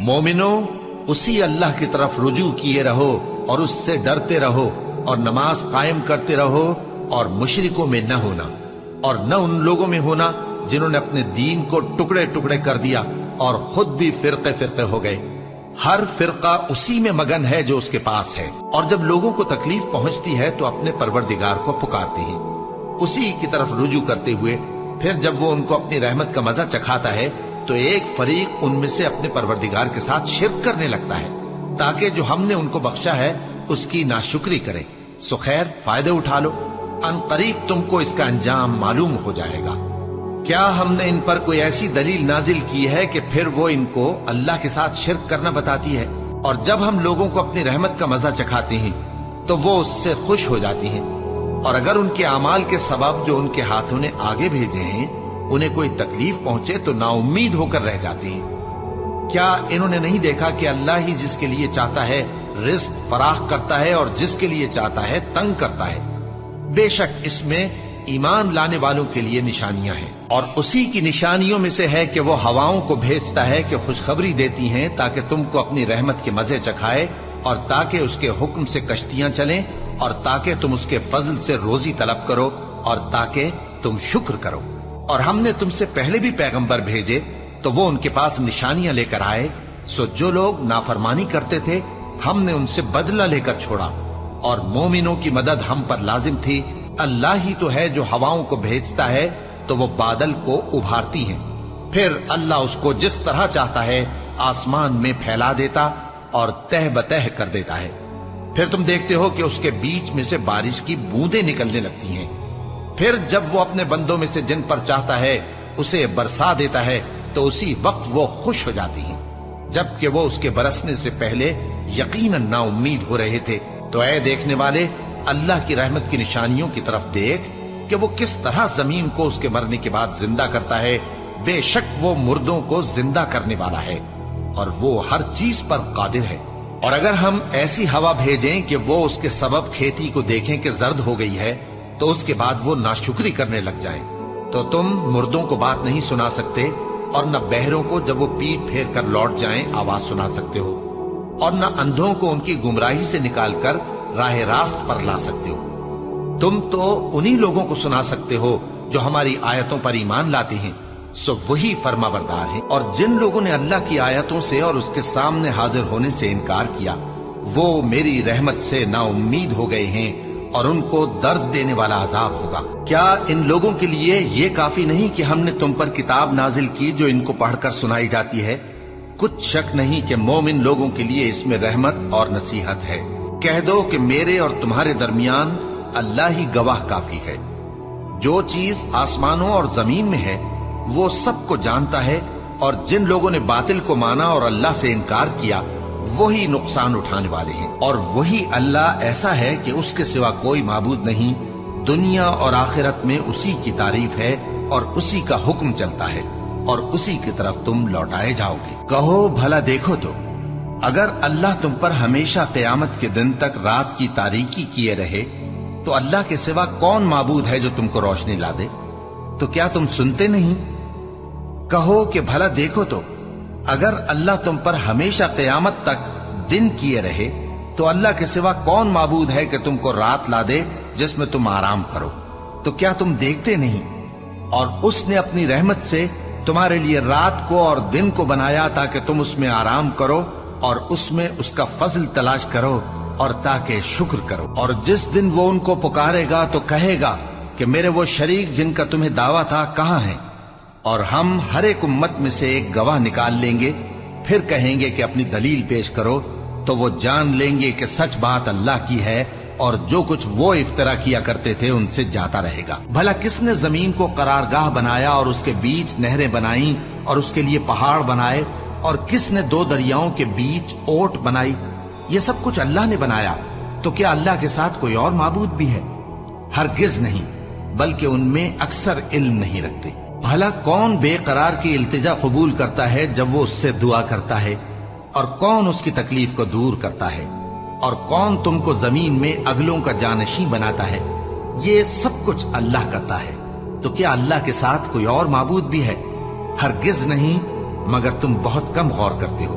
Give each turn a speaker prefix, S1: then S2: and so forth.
S1: مومنو، اسی اللہ کی طرف رجوع کیے رہو اور اس سے ڈرتے رہو اور نماز قائم کرتے رہو اور مشرکوں میں نہ ہونا، اور نہ ان لوگوں میں ہونا جنہوں نے اپنے دین کو ٹکڑے ٹکڑے کر دیا اور خود بھی فرقے فرقے ہو گئے۔ ہر فرقہ اسی میں مگن ہے جو اس کے پاس ہے، اور جب لوگوں کو تکلیف پہنچتی ہے تو اپنے پروردگار کو پکارتے ہیں، اسی کی طرف رجوع کرتے ہوئے پھر جب وہ ان کو اپنی رحمت کا مزہ چکھاتا ہے تو ایک فریق ان میں سے اپنے پروردگار کے ساتھ شرک کرنے لگتا ہے تاکہ جو ہم نے ان کو بخشا ہے اس کی ناشکری کرے۔ سو خیر، فائدے اٹھا لو، ان قریب تم کو اس کا انجام معلوم ہو جائے گا۔ کیا ہم نے ان پر کوئی ایسی دلیل نازل کی ہے کہ پھر وہ ان کو اللہ کے ساتھ شرک کرنا بتاتی ہے؟ اور جب ہم لوگوں کو اپنی رحمت کا مزہ چکھاتے ہیں تو وہ اس سے خوش ہو جاتی ہیں، اور اگر ان کے اعمال کے سبب جو ان کے ہاتھوں نے آگے بھیجے ہیں انہیں کوئی تکلیف پہنچے تو نا امید ہو کر رہ جاتے ہیں۔ کیا انہوں نے نہیں دیکھا کہ اللہ ہی جس کے لیے چاہتا ہے رزق فراخ کرتا ہے اور جس کے لیے چاہتا ہے تنگ کرتا ہے؟ بے شک اس میں ایمان لانے والوں کے لیے نشانیاں ہیں، اور اسی کی نشانیوں میں سے ہے کہ وہ ہواؤں کو بھیجتا ہے کہ خوشخبری دیتی ہیں تاکہ تم کو اپنی رحمت کے مزے چکھائے، اور تاکہ اس کے حکم سے کشتیاں چلیں، اور تاکہ تم اس کے فضل سے روزی طلب کرو، اور تاکہ تم شکر کرو۔ اور ہم نے تم سے پہلے بھی پیغمبر بھیجے تو وہ ان کے پاس نشانیاں لے کر آئے، سو جو لوگ نافرمانی کرتے تھے ہم نے ان سے بدلہ لے کر چھوڑا، اور مومنوں کی مدد ہم پر لازم تھی۔ اللہ ہی تو ہے جو ہواؤں کو بھیجتا ہے تو وہ بادل کو ابھارتی ہیں، پھر اللہ اس کو جس طرح چاہتا ہے آسمان میں پھیلا دیتا اور تہ بتہ کر دیتا ہے، پھر تم دیکھتے ہو کہ اس کے بیچ میں سے بارش کی بوندیں نکلنے لگتی ہیں، پھر جب وہ اپنے بندوں میں سے جن پر چاہتا ہے اسے برسا دیتا ہے تو اسی وقت وہ خوش ہو جاتی ہیں، جبکہ وہ اس کے برسنے سے پہلے یقیناً نا امید ہو رہے تھے۔ تو اے دیکھنے والے، اللہ کی رحمت کی نشانیوں کی طرف دیکھ کہ وہ کس طرح زمین کو اس کے مرنے کے بعد زندہ کرتا ہے، بے شک وہ مردوں کو زندہ کرنے والا ہے اور وہ ہر چیز پر قادر ہے۔ اور اگر ہم ایسی ہوا بھیجیں کہ وہ اس کے سبب کھیتی کو دیکھیں کہ زرد ہو گئی ہے تو اس کے بعد وہ ناشکری کرنے لگ جائیں، تو تم مردوں کو بات نہیں سنا سکتے، اور نہ بہروں کو جب وہ پیٹ پھیر کر لوٹ جائیں آواز سنا سکتے ہو، اور نہ اندھوں کو ان کی گمراہی سے نکال کر راہ راست پر لا سکتے ہو۔ تم تو انہی لوگوں کو سنا سکتے ہو جو ہماری آیتوں پر ایمان لاتے ہیں، سو وہی فرما بردار ہیں۔ اور جن لوگوں نے اللہ کی آیتوں سے اور اس کے سامنے حاضر ہونے سے انکار کیا وہ میری رحمت سے نا امید ہو گئے ہیں، اور ان کو درد دینے والا عذاب ہوگا۔ کیا ان لوگوں کے لیے یہ کافی نہیں کہ ہم نے تم پر کتاب نازل کی جو ان کو پڑھ کر سنائی جاتی ہے؟ کچھ شک نہیں کہ مومن لوگوں کے لیے اس میں رحمت اور نصیحت ہے۔ کہہ دو کہ میرے اور تمہارے درمیان اللہ ہی گواہ کافی ہے، جو چیز آسمانوں اور زمین میں ہے وہ سب کو جانتا ہے، اور جن لوگوں نے باطل کو مانا اور اللہ سے انکار کیا وہی نقصان اٹھانے والے ہیں۔ اور وہی اللہ ایسا ہے کہ اس کے سوا کوئی معبود نہیں، دنیا اور آخرت میں اسی کی تعریف ہے اور اسی کا حکم چلتا ہے، اور اسی کی طرف تم لوٹائے جاؤ گے۔ کہو بھلا دیکھو تو، اگر اللہ تم پر ہمیشہ قیامت کے دن تک رات کی تاریکی کیے رہے تو اللہ کے سوا کون معبود ہے جو تم کو روشنی لا دے؟ تو کیا تم سنتے نہیں؟ کہو کہ بھلا دیکھو تو، اگر اللہ تم پر ہمیشہ قیامت تک دن کیے رہے تو اللہ کے سوا کون معبود ہے کہ تم کو رات لا دے جس میں تم آرام کرو؟ تو کیا تم دیکھتے نہیں؟ اور اس نے اپنی رحمت سے تمہارے لیے رات کو اور دن کو بنایا تاکہ تم اس میں آرام کرو اور اس میں اس کا فضل تلاش کرو اور تاکہ شکر کرو۔ اور جس دن وہ ان کو پکارے گا تو کہے گا کہ میرے وہ شریک جن کا تمہیں دعویٰ تھا کہاں ہیں؟ اور ہم ہر ایک امت میں سے ایک گواہ نکال لیں گے، پھر کہیں گے کہ اپنی دلیل پیش کرو، تو وہ جان لیں گے کہ سچ بات اللہ کی ہے، اور جو کچھ وہ افترا کیا کرتے تھے ان سے جاتا رہے گا۔ بھلا کس نے زمین کو قرارگاہ بنایا اور اس کے بیچ نہریں بنائیں اور اس کے لیے پہاڑ بنائے، اور کس نے دو دریاؤں کے بیچ اوٹ بنائی؟ یہ سب کچھ اللہ نے بنایا، تو کیا اللہ کے ساتھ کوئی اور معبود بھی ہے؟ ہرگز نہیں، بلکہ ان میں اکثر علم نہیں رکھتے۔ بھلا کون بے قرار کی التجا قبول کرتا ہے جب وہ اس سے دعا کرتا ہے، اور کون اس کی تکلیف کو دور کرتا ہے، اور کون تم کو زمین میں اگلوں کا جانشین بناتا ہے؟ یہ سب کچھ اللہ کرتا ہے، تو کیا اللہ کے ساتھ کوئی اور معبود بھی ہے؟ ہرگز نہیں، مگر تم بہت کم غور کرتے ہو۔